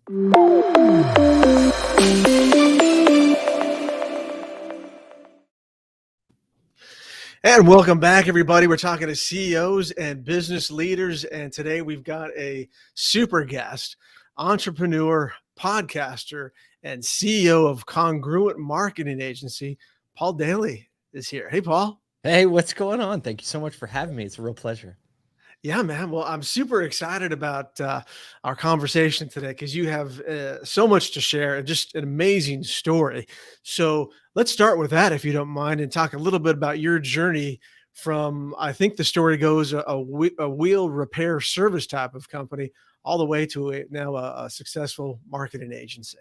And welcome back, everybody. We're talking to CEOs and business leaders. And today we've got a super guest, entrepreneur, podcaster, and CEO of Congruent Marketing Agency. Paul Daly is here. Hey, Paul. Hey, what's going on? Thank you so much for having me. It's a real pleasure. Yeah, man. Well, I'm super excited about our conversation today because you have so much to share and just an amazing story. So let's start with that, if you don't mind, and talk a little bit about your journey from, I think the story goes, a wheel repair service type of company all the way to now a successful marketing agency.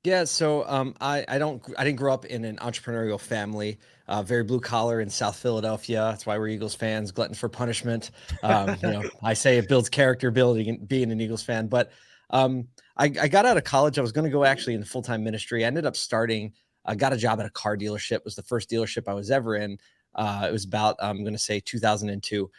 Yeah, so I didn't grow up in an entrepreneurial family. Very blue collar in South Philadelphia. That's why we're Eagles fans. Glutton for punishment. I say it builds character building being an Eagles fan. But I got out of college. I was going to go actually in full-time ministry. I ended up starting. I got a job at a car dealership. It was the first dealership I was ever in. It was about I'm going to say 2002,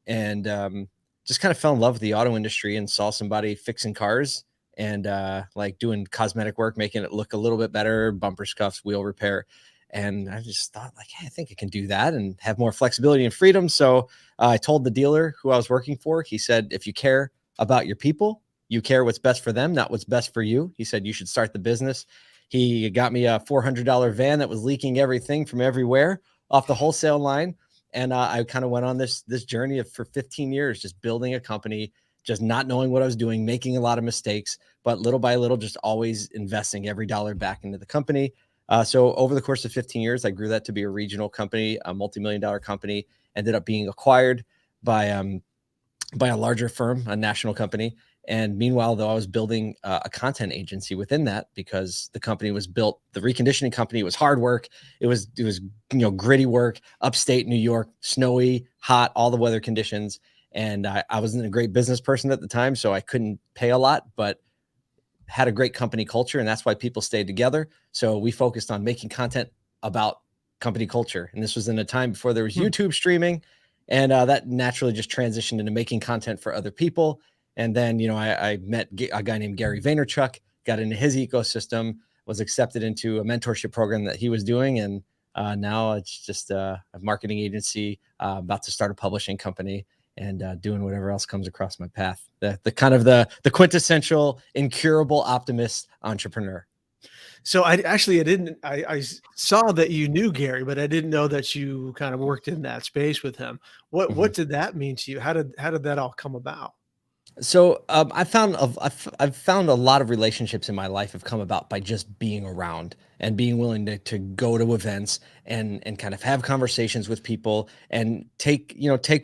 and just kind of fell in love with the auto industry and saw somebody fixing cars and like doing cosmetic work, making it look a little bit better, bumper scuffs, wheel repair. And I just thought like, hey, I think I can do that and have more flexibility and freedom. So I told the dealer who I was working for, he said, if you care about your people, you care what's best for them, not what's best for you. He said, you should start the business. He got me a $400 van that was leaking everything from everywhere off the wholesale line. And I kind of went on this journey for 15 years, just building a company, just not knowing what I was doing, making a lot of mistakes, but little by little, just always investing every dollar back into the company. So over the course of 15 years, I grew that to be a regional company, a multi-million-dollar company, ended up being acquired by a larger firm, a national company. And meanwhile, though, I was building a content agency within that because the company was built, the reconditioning company was hard work. It was gritty work, upstate New York, snowy, hot, all the weather conditions. And I wasn't a great business person at the time, so I couldn't pay a lot, but had a great company culture, and that's why people stayed together. So we focused on making content about company culture. And this was in a time before there was YouTube streaming, and that naturally just transitioned into making content for other people. And then, I met a guy named Gary Vaynerchuk, got into his ecosystem, was accepted into a mentorship program that he was doing. And now it's just a marketing agency, about to start a publishing company, and doing whatever else comes across my path. The kind of the quintessential incurable optimist entrepreneur. So I saw that you knew Gary, but I didn't know that you kind of worked in that space with him. What did that mean to you? How did that all come about? So I've found a lot of relationships in my life have come about by just being around and being willing to go to events and kind of have conversations with people and take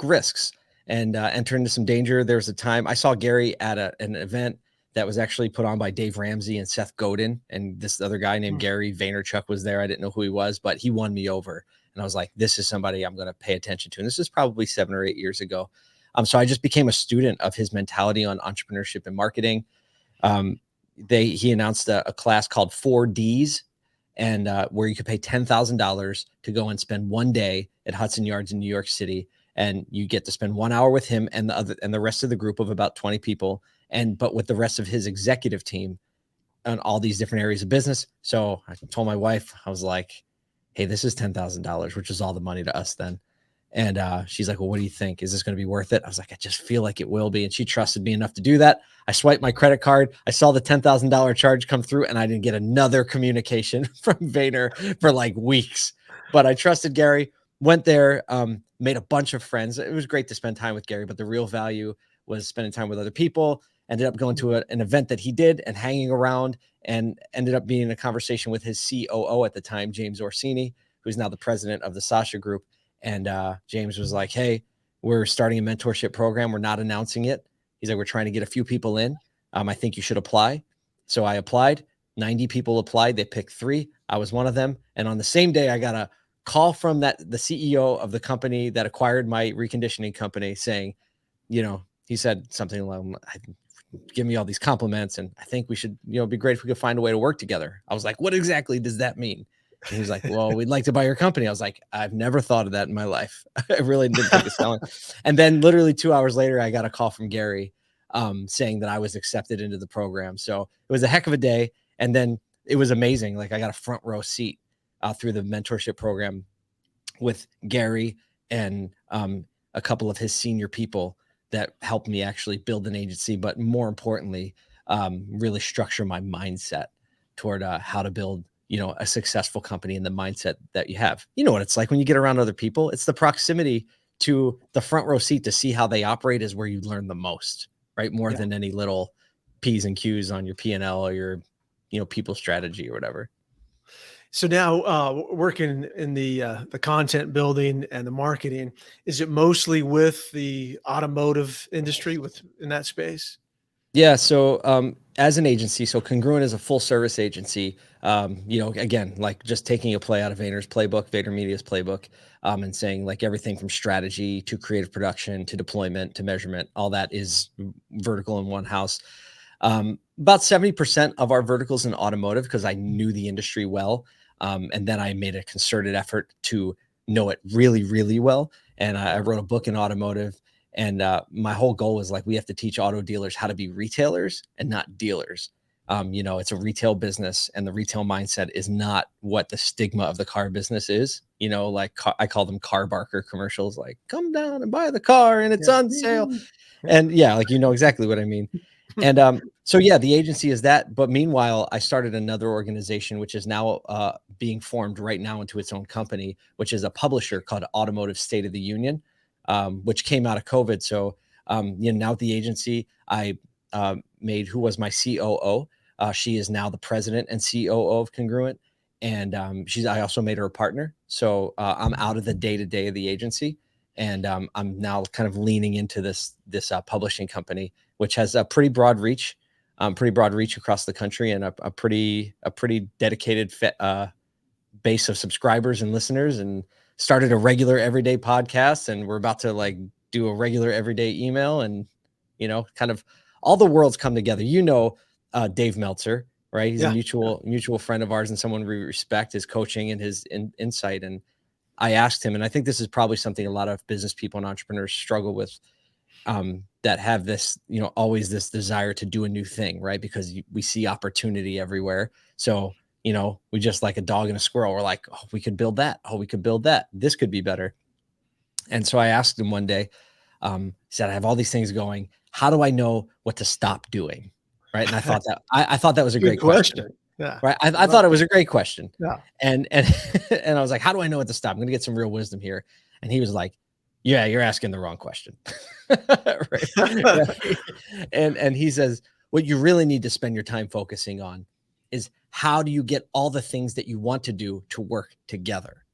risks and enter into some danger. There's a time I saw Gary at an event that was actually put on by Dave Ramsey and Seth Godin, and this other guy named Gary Vaynerchuk was there. I didn't know who he was, but he won me over, and I was like, this is somebody I'm going to pay attention to. And this is probably 7 or 8 years ago. So I just became a student of his mentality on entrepreneurship and marketing. He announced a class called 4Ds, and where you could pay $10,000 to go and spend one day at Hudson Yards in New York City, and you get to spend 1 hour with him and the rest of the group of about 20 people, but with the rest of his executive team on all these different areas of business. So I told my wife, I was like, hey, this is $10,000, which is all the money to us then. And she's like, well, what do you think? Is this going to be worth it? I was like, I just feel like it will be. And she trusted me enough to do that. I swiped my credit card. I saw the $10,000 charge come through, and I didn't get another communication from Vayner for like weeks. But I trusted Gary, went there, made a bunch of friends. It was great to spend time with Gary, but the real value was spending time with other people. Ended up going to an event that he did and hanging around, and ended up being in a conversation with his COO at the time, James Orsini, who's now the president of the Sasha Group. And James was like, hey, we're starting a mentorship program. We're not announcing it. He's like, we're trying to get a few people in. I think you should apply. So I applied. 90 people applied. They picked 3. I was one of them. And on the same day, I got a call from the CEO of the company that acquired my reconditioning company saying, he said something like, give me all these compliments, and I think we should, be great if we could find a way to work together. I was like, what exactly does that mean? And he was like, well, we'd like to buy your company. I was like, I've never thought of that in my life. I really didn't think of selling. And then literally 2 hours later, I got a call from Gary saying that I was accepted into the program. So it was a heck of a day. And then it was amazing. Like I got a front row seat through the mentorship program with Gary and a couple of his senior people that helped me actually build an agency, but more importantly, really structure my mindset toward how to build, a successful company and the mindset that you have. You know what it's like when you get around other people. It's the proximity to the front row seat to see how they operate is where you learn the most, right? More than any little P's and Q's on your P&L or your, people strategy or whatever. So now, working in the content building and the marketing, is it mostly with the automotive industry in that space? Yeah. So as an agency, so Congruent is a full service agency. Again, like just taking a play out of Vayner's playbook, VaynerMedia's playbook, and saying like everything from strategy to creative production to deployment to measurement, all that is vertical in one house. About 70% of our verticals in automotive because I knew the industry well. And then I made a concerted effort to know it really, really well. And I wrote a book in automotive. And my whole goal was like, we have to teach auto dealers how to be retailers and not dealers. It's a retail business and the retail mindset is not what the stigma of the car business is. I call them car barker commercials, like come down and buy the car and it's on sale. And like, exactly what I mean. And so, the agency is that. But meanwhile, I started another organization, which is now being formed right now into its own company, which is a publisher called Automotive State of the Union, which came out of COVID. So, now at the agency, I made who was my COO. She is now the president and COO of Congruent. And I also made her a partner. So I'm out of the day-to-day of the agency. And I'm now kind of leaning into this publishing company, which has a pretty broad reach across the country and a pretty dedicated base of subscribers and listeners, and started a regular everyday podcast. And we're about to like do a regular everyday email, and kind of all the worlds come together. Dave Meltzer, right? He's a mutual friend of ours and someone we respect, his coaching and his insight. And I asked him, and I think this is probably something a lot of business people and entrepreneurs struggle with, that have this, always this desire to do a new thing, right? Because we see opportunity everywhere. So, we just like a dog and a squirrel. We're like, oh, we could build that. Oh, we could build that. This could be better. And so I asked him one day, he said, I have all these things going. How do I know what to stop doing? Right. And I thought that was a great question. Yeah. Right. I thought it was a great question. Yeah. And and I was like, how do I know what to stop? I'm going to get some real wisdom here. And he was like, yeah, you're asking the wrong question. Right. And he says, what you really need to spend your time focusing on is how do you get all the things that you want to do to work together?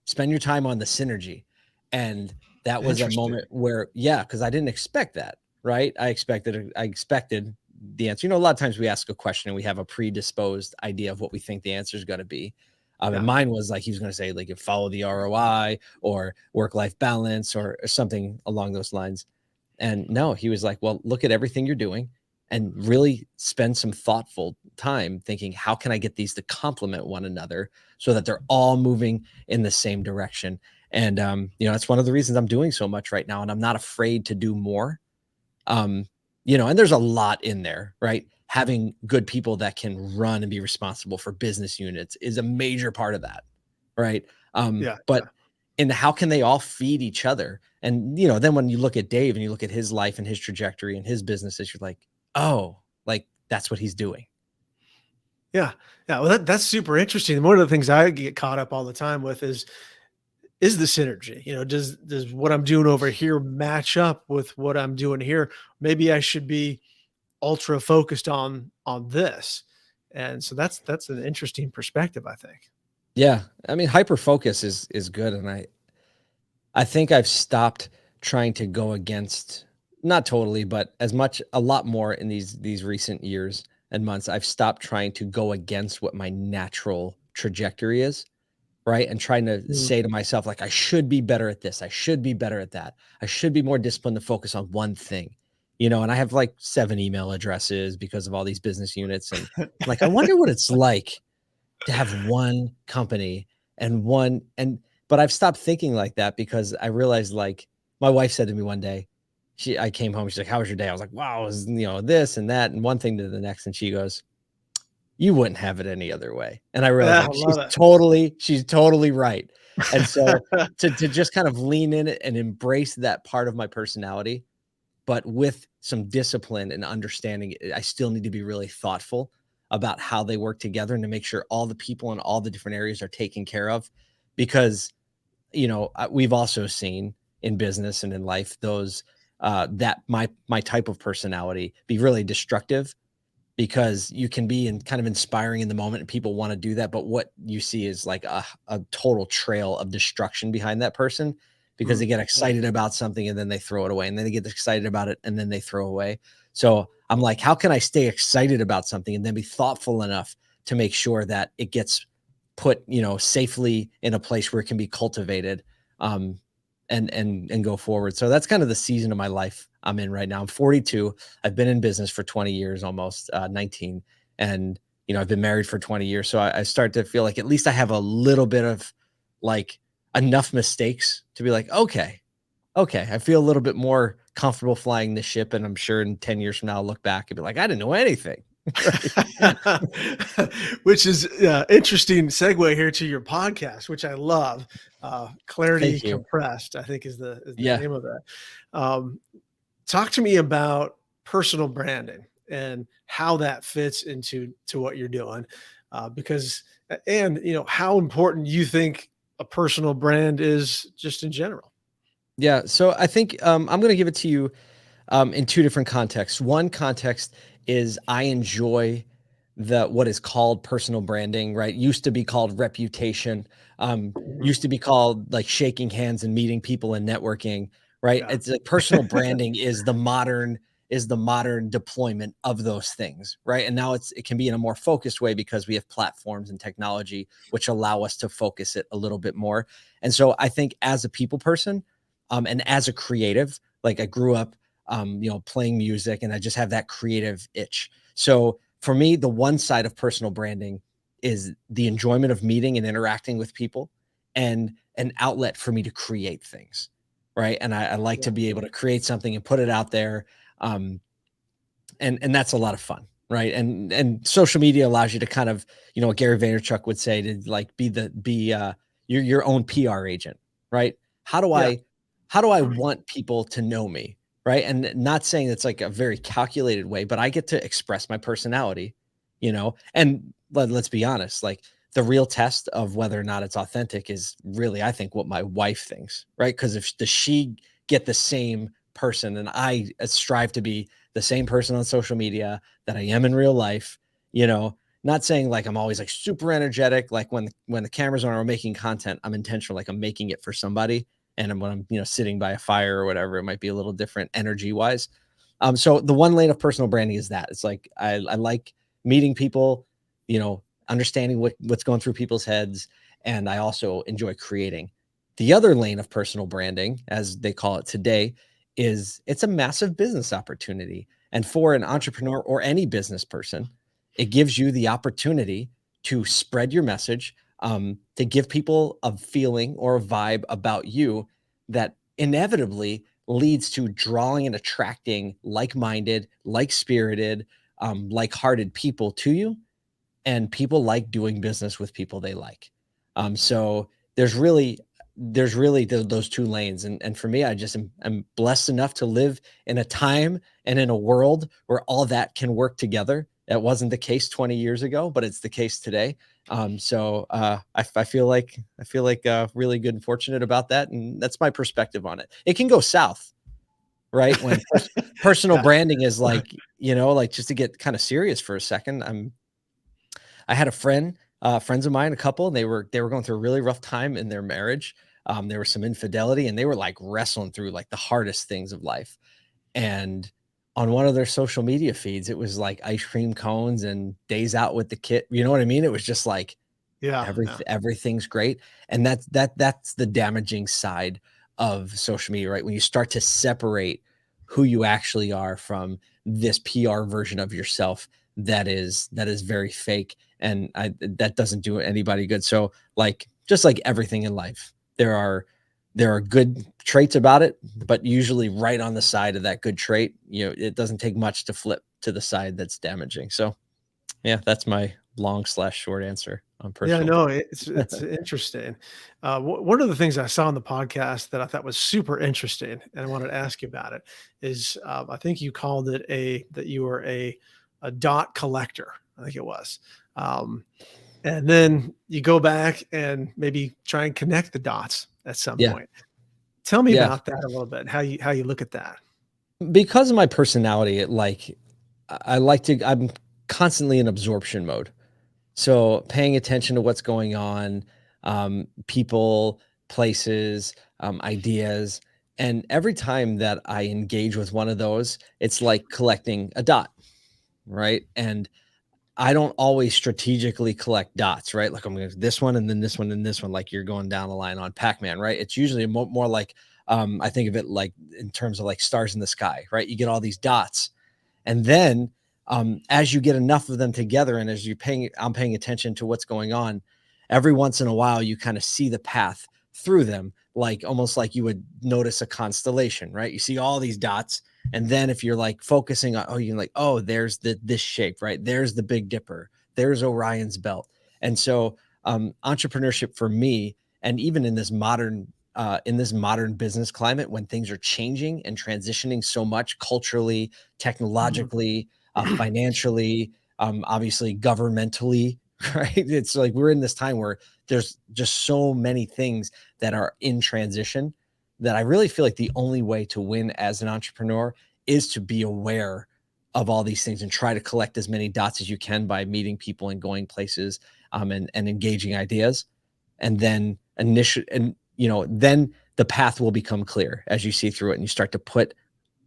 Spend your time on the synergy. And that was a moment where, because I didn't expect that, right? I expected the answer. A lot of times we ask a question and we have a predisposed idea of what we think the answer is going to be. And mine was like, he was going to say like, you follow the ROI or work-life balance or something along those lines. And no, he was like, well, look at everything you're doing and really spend some thoughtful time thinking, how can I get these to complement one another so that they're all moving in the same direction? And, that's one of the reasons I'm doing so much right now. And I'm not afraid to do more. And there's a lot in there, right? Having good people that can run and be responsible for business units is a major part of that. Right. But how can they all feed each other? And, then when you look at Dave and you look at his life and his trajectory and his businesses, you're like, oh, like that's what he's doing. Yeah. Yeah. Well, that's super interesting. One of the things I get caught up all the time with is the synergy. Does what I'm doing over here match up with what I'm doing here? Maybe I should be ultra focused on this. And so that's an interesting perspective, I think. Yeah. I mean, hyper focus is good. And I think I've stopped trying to go against, not totally, but a lot more in these recent years and months. I've stopped trying to go against what my natural trajectory is. Right. And trying to say to myself, like, I should be better at this. I should be better at that. I should be more disciplined to focus on one thing, and I have like 7 email addresses because of all these business units. And like, I wonder what it's like to have one company but I've stopped thinking like that because I realized, like, my wife said to me one day, I came home. She's like, "How was your day?" I was like, "Wow, it was, this and that and one thing to the next." And she goes, "You wouldn't have it any other way." And I realized, Yeah, like, I love she's totally right. And so to just kind of lean in it and embrace that part of my personality, but with some discipline and understanding, I still need to be really thoughtful about how they work together and to make sure all the people in all the different areas are taken care of. Because, we've also seen in business and in life those that my type of personality be really destructive, because you can be kind of inspiring in the moment and people want to do that. But what you see is like a total trail of destruction behind that person, because they it. get excited about something and then they throw it away, and then they get excited about it and then they throw away. So I'm like, how can I stay excited about something and then be thoughtful enough to make sure that it gets put, safely in a place where it can be cultivated, um, and go forward. So that's kind of the season of my life I'm in right now. I'm 42. I've been in business for 20 years, almost 19. And, I've been married for 20 years. So I start to feel like at least I have a little bit of like enough mistakes to be like, okay, I feel a little bit more comfortable flying the ship. And I'm sure in 10 years from now, I'll look back and be like, I didn't know anything. Right. Which is interesting segue here to your podcast, which I love. Clarity Thank you. Compressed, I think is the Yeah. name of it. Um, Talk to me about personal branding and how that fits to what you're doing, because and how important you think a personal brand is just in general. Yeah. So I think I'm going to give it to you in two different contexts. One context is I enjoy what is called personal branding, right? Used to be called reputation. Mhm. Used to be called like shaking hands and meeting people and networking, right? Yeah. It's like personal branding is the modern deployment of those things, right? And now it can be in a more focused way because we have platforms and technology which allow us to focus it a little bit more. And so I think as a people person, and as a creative, like I grew up playing music, and I just have that creative itch. So for me, the one side of personal branding is the enjoyment of meeting and interacting with people, and an outlet for me to create things. Right. And I like Yeah. to be able to create something and put it out there. Um, and that's a lot of fun. Right. And social media allows you to kind of, what Gary Vaynerchuk would say, to like be your own PR agent. Right. How do Yeah. I, how do I want people to know me? Right. And not saying it's like a very calculated way, but I get to express my personality, and let's be honest, like the real test of whether or not it's authentic is really, I think, what my wife thinks. Right. Because if does she get the same person, and I strive to be the same person on social media that I am in real life, not saying like I'm always like super energetic, like when the cameras are on or making content, I'm intentional, like I'm making it for somebody. And when I'm, sitting by a fire or whatever, it might be a little different energy wise. So the one lane of personal branding is that it's like, I like meeting people, understanding what's going through people's heads. And I also enjoy creating. The other lane of personal branding, as they call it today, is it's a massive business opportunity. And for an entrepreneur or any business person, it gives you the opportunity to spread your message, to give people a feeling or a vibe about you that inevitably leads to drawing and attracting like-minded, like-spirited, like-hearted people to you. And people like doing business with people they like. So there's really those two lanes, and for me, I just am blessed enough to live in a time and in a world where all that can work together. That wasn't the case 20 years ago, but it's the case today. I feel like really good and fortunate about that, and that's my perspective on it. It can go south, right? When personal Yeah. branding is like, like, just to get kind of serious for a second, I had friends of mine, a couple, and they were going through a really rough time in their marriage. There was some infidelity, and they were like wrestling through like the hardest things of life. And on one of their social media feeds, it was like ice cream cones and days out with the kid. You know what I mean? It was just like Yeah. Yeah. everything's great. And that's the damaging side of social media, right? When you start to separate who you actually are from this PR version of yourself that is very fake, and that doesn't do anybody good. So like just like everything in life, there are there are good traits about it, but usually right on the side of that good trait, it doesn't take much to flip to the side that's damaging. So yeah, that's my long/short answer on Yeah, personal. no, it's interesting. One of the things I saw on the podcast that I thought was super interesting, and I wanted to ask you about it, is I think you called it that you were a dot collector. I think it was, and then you go back and maybe try and connect the dots at some Yeah. point. Tell me Yeah. about that a little bit. How you look at that? Because of my personality, I'm constantly in absorption mode. So paying attention to what's going on, people, places, ideas. And every time that I engage with one of those, it's like collecting a dot, right? And I don't always strategically collect dots, right? Like I'm going to this one and then this one and this one, like you're going down the line on Pac-Man, right? It's usually more like, I think of it like in terms of like stars in the sky, right? You get all these dots, and then as you get enough of them together, and as I'm paying attention to what's going on, every once in a while, you kind of see the path through them, like almost like you would notice a constellation, right? You see all these dots. And then if you're like focusing on, you're like, oh, there's this shape, right? There's the Big Dipper. There's Orion's belt. And so entrepreneurship for me, and even in this modern business climate, when things are changing and transitioning so much culturally, Mhm. technologically, financially, obviously governmentally, right? It's like we're in this time where there's just so many things that are in transition that I really feel like the only way to win as an entrepreneur is to be aware of all these things and try to collect as many dots as you can by meeting people and going places, and engaging ideas. And then then the path will become clear as you see through it and you start to put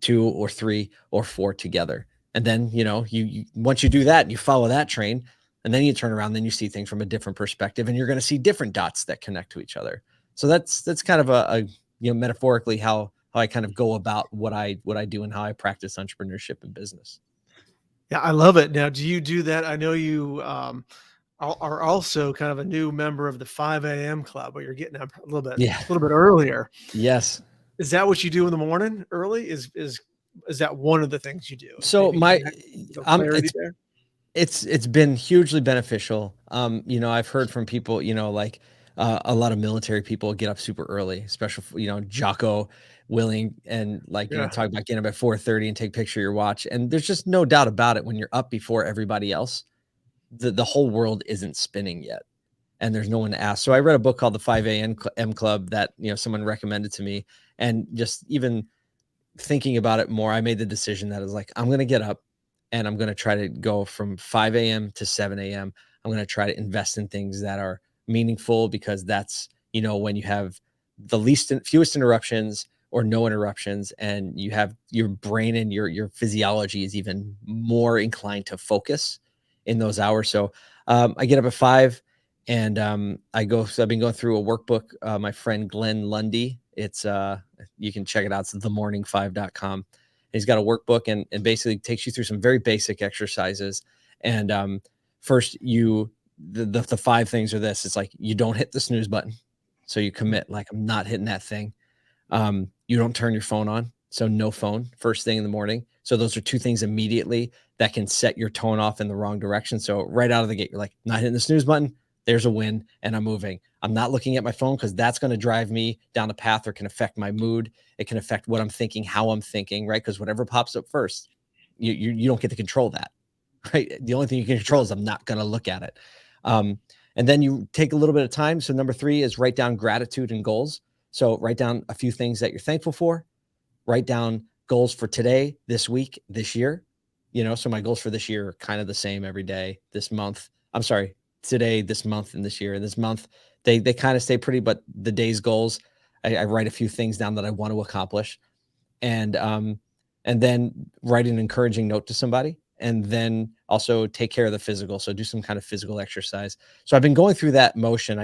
two or three or four together. And then, you once you do that and you follow that train, and then you turn around, then you see things from a different perspective, and you're going to see different dots that connect to each other. So that's kind of a metaphorically how I kind of go about what I do and how I practice entrepreneurship and business. Yeah, I love it. Now, do you do that? I know you are also kind of a new member of the 5 a.m. club, where you're getting up Yeah. a little bit earlier. Yes. Is that what you do in the morning early? Is that one of the things you do? So Maybe my connect some clarity it's there? it's been hugely beneficial. I've heard from people, like a lot of military people get up super early, especially Jocko Willing, and like Yeah. talk about getting up at 4:30 and take a picture of your watch. And there's just no doubt about it. When you're up before everybody else, the whole world isn't spinning yet, and there's no one to ask. So I read a book called The 5 a.m. Club that someone recommended to me, and just even thinking about it more, I made the decision that is like, I'm going to get up and I'm going to try to go from 5 a.m. to 7 a.m. I'm going to try to invest in things that are meaningful, because that's, when you have the fewest interruptions or no interruptions, and you have your brain and your physiology is even more inclined to focus in those hours. So I get up at 5, and so I've been going through a workbook. My friend Glenn Lundy, it's you can check it out. It's themorning5.com. He's got a workbook, and basically takes you through some very basic exercises. And first, the 5 things are this. It's like, you don't hit the snooze button. So you commit, like, I'm not hitting that thing. You don't turn your phone on. So no phone first thing in the morning. So those are 2 things immediately that can set your tone off in the wrong direction. So right out of the gate, you're like, not hitting the snooze button. There's a win, and I'm moving. I'm not looking at my phone, because that's going to drive me down a path, or can affect my mood. It can affect what I'm thinking, how I'm thinking, right? Because whatever pops up first, you don't get to control that, right? The only thing you can control is I'm not going to look at it. And then you take a little bit of time. So number 3 is write down gratitude and goals. So write down a few things that you're thankful for. Write down goals for today, this week, this year. So my goals for this year are kind of the same every day. This month, I'm sorry, today, this month, and this year. And this month, they kind of stay pretty, but the day's goals, I write a few things down that I want to accomplish. And then write an encouraging note to somebody, and then also take care of the physical. So do some kind of physical exercise. So I've been going through that motion.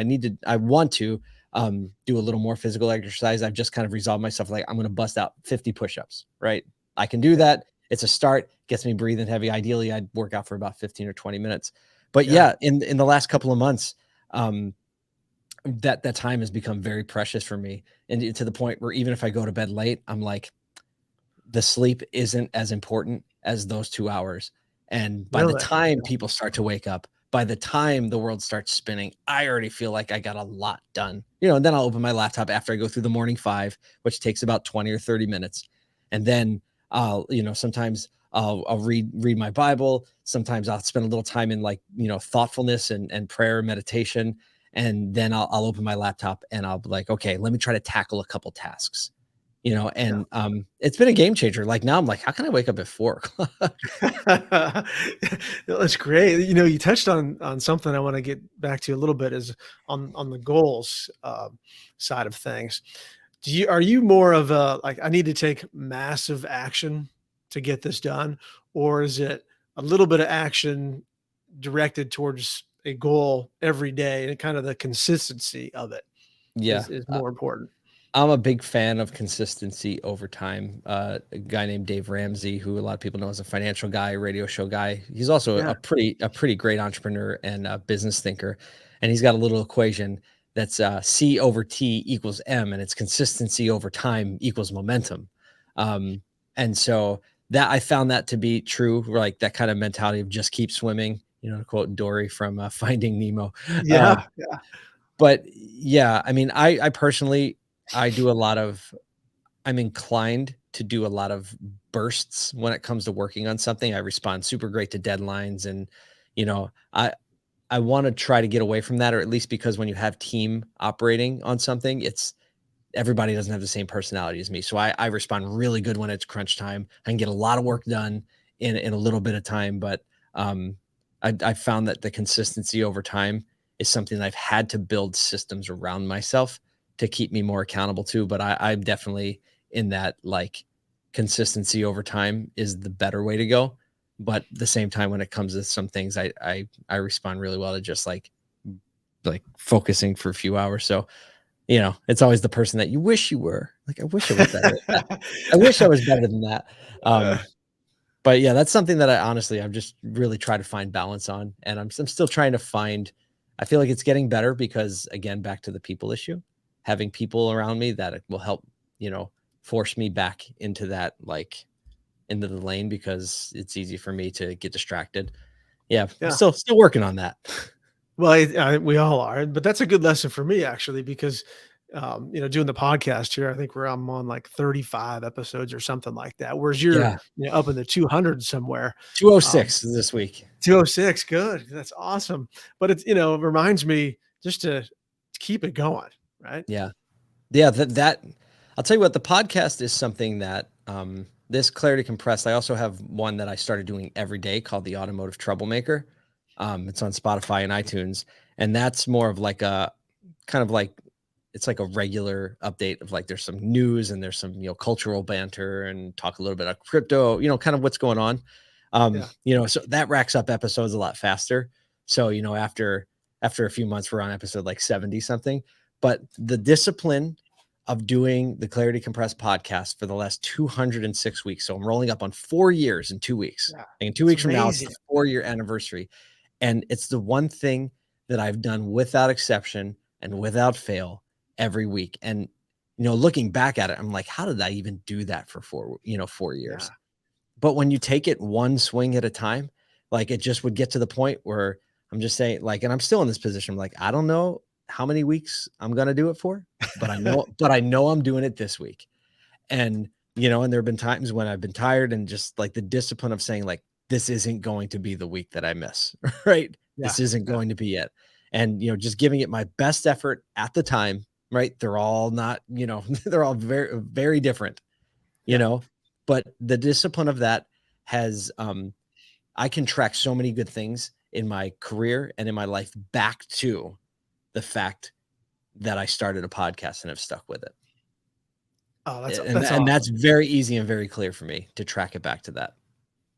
I want to do a little more physical exercise. I've just kind of resolved myself, like, I'm going to bust out 50 push-ups, right? I can do that. It's a start, gets me breathing heavy. Ideally, I'd work out for about 15 or 20 minutes. But Yeah. yeah, in the last couple of months, um, that time has become very precious for me, and to the point where even if I go to bed late, I'm like, the sleep isn't as important as those 2 hours. And by the Really? time people start to wake up, by the time the world starts spinning, I already feel like I got a lot done. And then I'll open my laptop after I go through the morning 5, which takes about 20 or 30 minutes. And then sometimes I'll read my Bible. Sometimes I'll spend a little time in thoughtfulness and prayer and meditation. And then I'll open my laptop and I'll be like, okay, let me try to tackle a couple tasks. Yeah. It's been a game changer. Like now I'm like, how can I wake up at 4 o'clock? That's great. You touched on something I want to get back to a little bit is on the goals side of things. Are you more of a like I need to take massive action to get this done, or is it a little bit of action directed towards a goal every day and kind of the consistency of it Yeah. is more important? I'm a big fan of consistency over time. A guy named Dave Ramsey, who a lot of people know as a financial guy, radio show guy. He's also Yeah. a pretty great entrepreneur and a business thinker. And he's got a little equation that's C over T equals M, and it's consistency over time equals momentum. Um, and so that I found that to be true, like that kind of mentality of just keep swimming. To quote Dory from Finding Nemo. Uh, Yeah. Yeah. but yeah, I mean, I personally I do a lot of I'm inclined to do a lot of bursts when it comes to working on something. I respond super great to deadlines and you know, I want to try to get away from that, or at least because when you have team operating on something, it's everybody doesn't have the same personality as me. So I respond really good when it's crunch time. I can get a lot of work done in a little bit of time, but um, I found that the consistency over time is something that I've had to build systems around myself to keep me more accountable to. But I'm definitely in that like consistency over time is the better way to go. But at the same time, when it comes to some things, I respond really well to just like focusing for a few hours. So it's always the person that you wish you were. Like, I wish I was better at that. I wish I was better than that. Uh, But yeah, that's something that I'm just really try to find balance on, and I'm still trying to find. I feel like it's getting better because again, back to the people issue, having people around me that will help, force me back into that into the lane because it's easy for me to get distracted. Yeah, I'm yeah. still working on that. Well, we all are, but that's a good lesson for me actually, because doing the podcast here, I think I'm on like 35 episodes or something like that. Whereas you're Yeah, up in the 200 somewhere. Um, 206 this week. 206, good, that's awesome. But it reminds me just to keep it going, right? Yeah. Yeah, that I'll tell you what, the podcast is something that this Clarity Compressed. I also have one that I started doing every day called the Automotive Troublemaker. It's on Spotify and iTunes, and that's more of like a kind of like it's like a regular update of like there's some news and there's some cultural banter and talk a little bit of crypto, kind of what's going on. Yeah, So that racks up episodes a lot faster. So after a few months, we're on episode like 70 something. But the discipline of doing the Clarity Compressed podcast for the last 206 weeks. So I'm rolling up on 4 years in 2 weeks. yeah, And in two it's weeks from now, it's amazing. the 4-year anniversary. And it's the one thing that I've done without exception and without fail every week. And, looking back at it, I'm like, how did I even do that for 4 years? Yeah, But when you take it one swing at a time, like it just would get to the point where I'm just saying, like, and I'm still in this position. I'm like, I don't know how many weeks I'm gonna do it for, but I know I'm doing it this week. And and there have been times when I've been tired and just like the discipline of saying, like, this isn't going to be the week that I miss, right? yeah, This isn't yeah, going to be it. And just giving it my best effort at the time, right? They're all not, they're all very, very different you yeah. know but the discipline of that has I can track so many good things in my career and in my life back to the fact that I started a podcast and have stuck with it. Oh, And that's and that's awesome. very easy and very clear for me to track it back to that.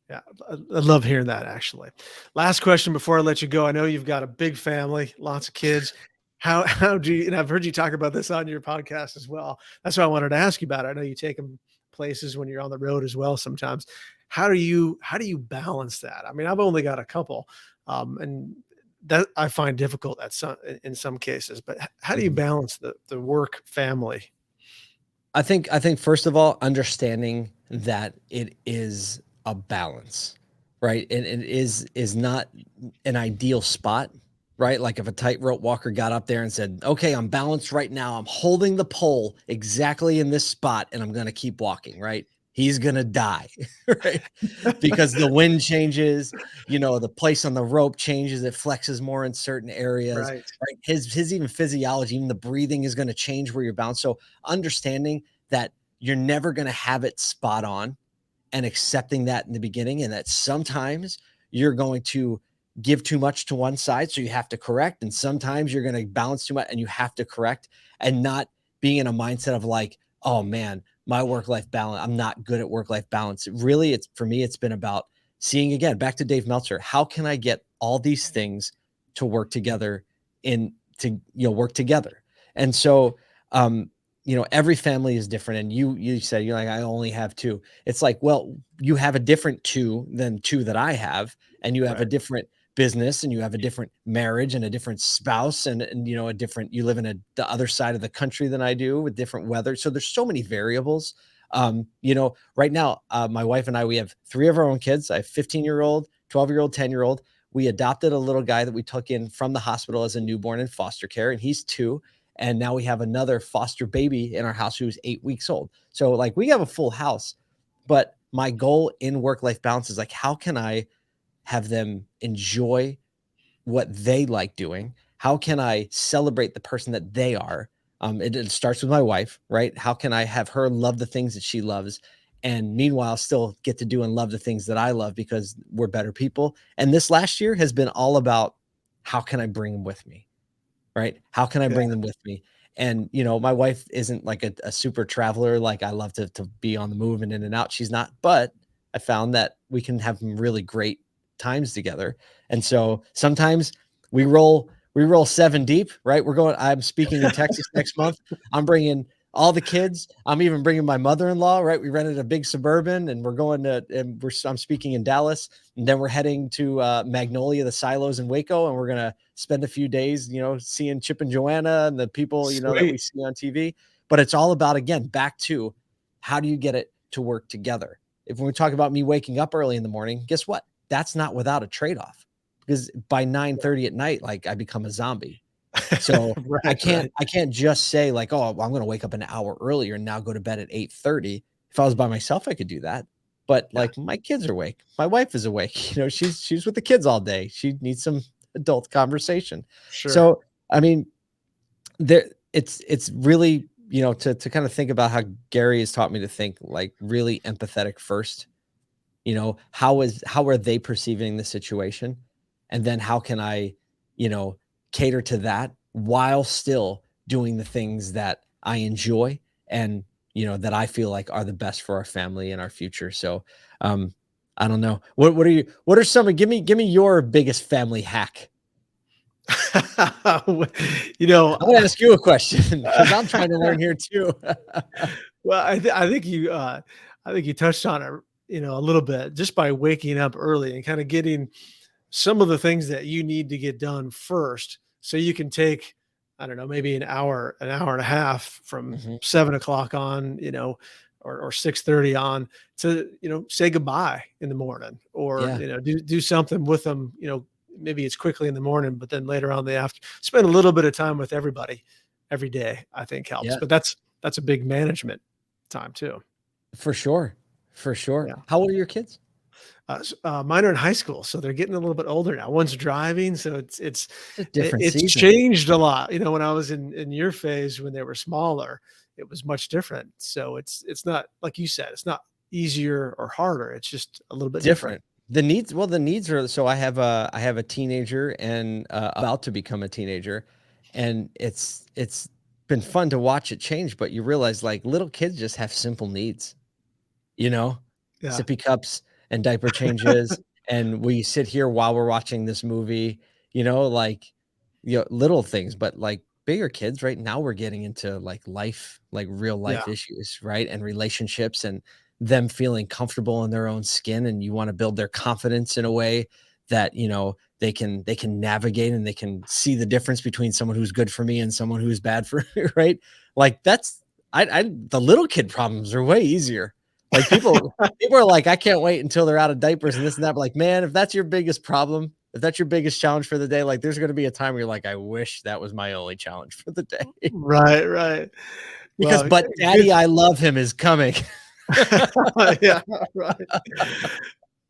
Yeah, I love hearing that actually. Last question before I let you go. I know you've got a big family, lots of kids. How do you, and I've heard you talk about this on your podcast as well. That's why I wanted to ask you about it. I know you take them places when you're on the road as well sometimes. How do you balance that? I mean, I've only got a couple, and that I find difficult at some in some cases. But how do you Mhm. balance the work family? I think first of all, understanding that it is a balance, right? And it is not an ideal spot, right? Like if a tightrope walker got up there and said, "Okay, I'm balanced right now. I'm holding the pole exactly in this spot, and I'm going to keep walking," right? He's going to die, right? Because the wind changes, the place on the rope changes, it flexes more in certain areas, Right. right? His even physiology, even the breathing is going to change where you're balanced. So understanding that you're never going to have it spot on and accepting that in the beginning, and that sometimes you're going to give too much to one side, so you have to correct, and sometimes you're going to balance too much and you have to correct, and not being in a mindset of like, oh man, my work life balance, I'm not good at work life balance. Really, it's for me, it's been about seeing, again, back to Dave Meltzer, how can I get all these things to work together in to work together. And so every family is different, and you said, you're like, I only have two. It's like, well, you have a different two than two that I have, and you have a Right. different business, and you have a different marriage and a different spouse, and a different, you live in the other side of the country than I do with different weather. So there's so many variables. Right now, my wife and I, we have three of our own kids. I have 15-year-old, 12-year-old, 10-year-old. We adopted a little guy that we took in from the hospital as a newborn in foster care, and he's two. And now we have another foster baby in our house who's 8 weeks old. So like we have a full house, but my goal in work-life balance is like, how can I have them enjoy what they like doing? How can I celebrate the person that they are? It starts with my wife, right? How can I have her love the things that she loves, and meanwhile still get to do and love the things that I love, because we're better people. And this last year has been all about, how can I bring them with me? Right? How can I Yeah. bring them with me? And, my wife isn't like a super traveler. Like I love to be on the move and in and out. She's not, but I found that we can have really great times together. And so sometimes we roll seven deep, right? I'm speaking in Texas next month. I'm bringing all the kids. I'm even bringing my mother-in-law, right? We rented a big Suburban, and I'm speaking in Dallas, and then we're heading to Magnolia, the silos in Waco, and we're going to spend a few days, seeing Chip and Joanna and the people, that we Sweet. see on TV. But it's all about, again, back to, how do you get it to work together? If when we talk about me waking up early in the morning, guess what? That's not without a trade-off, because by 9:30 at night, like I become a zombie. So I Right. can't Right. I can't just say like, oh, well, I'm going to wake up an hour earlier and now go to bed at 8:30. If I was by myself, I could do that. But Yeah. like my kids are awake. My wife is awake. She's with the kids all day. She needs some adult conversation. Sure. So, I mean, there it's really, to kind of think about how Gary has taught me to think like really empathetic first. How are they perceiving the situation? And then how can I, you know, cater to that while still doing the things that I enjoy, and, that I feel like are the best for our family and our future. So, um, I don't know. What are some give me your biggest family hack? you know, I'm gonna ask you a question because I'm trying to learn here too. well, I think you touched on it, a little bit just by waking up early and kind of getting some of the things that you need to get done first, so you can take, I don't know, maybe an hour and a half from Mhm. 7 o'clock on, or 6:30 on to, say goodbye in the morning, or, Yeah, do something with them, maybe it's quickly in the morning, but then later on in the after, spend a little bit of time with everybody every day, I think helps. yeah, But that's a big management time too. for sure, for sure. Yeah. How old are your kids? Mine are in high school, so they're getting a little bit older now. One's driving, so It's a different it's season. changed a lot. When I was in your phase when they were smaller, it was much different. So it's not like you said, it's not easier or harder. It's just a little bit different. Different. The needs are, so I have a teenager and, about to become a teenager, and it's been fun to watch it change, but you realize, like, little kids just have simple needs, you know? Yeah, Sippy cups and diaper changes, and we sit here while we're watching this movie, like, little things. But, like, bigger kids, right now we're getting into, like real yeah, life issues, right? And relationships, and them feeling comfortable in their own skin, and you wanna build their confidence in a way that, they can navigate and they can see the difference between someone who's good for me and someone who's bad for me, right? Like that's the little kid problems are way easier. Like people are like, I can't wait until they're out of diapers and this and that. But like, man, if that's your biggest problem, if that's your biggest challenge for the day, like there's going to be a time where you're like, I wish that was my only challenge for the day. Right, right. Because Well, but good. daddy, I love him is coming. Yeah, right.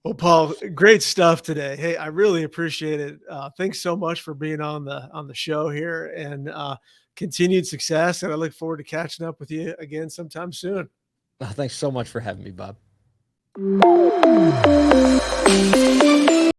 Well, Paul, great stuff today. Hey, I really appreciate it. Thanks so much for being on the show here, and continued success. And I look forward to catching up with you again sometime soon. Oh, thanks so much for having me, Bob.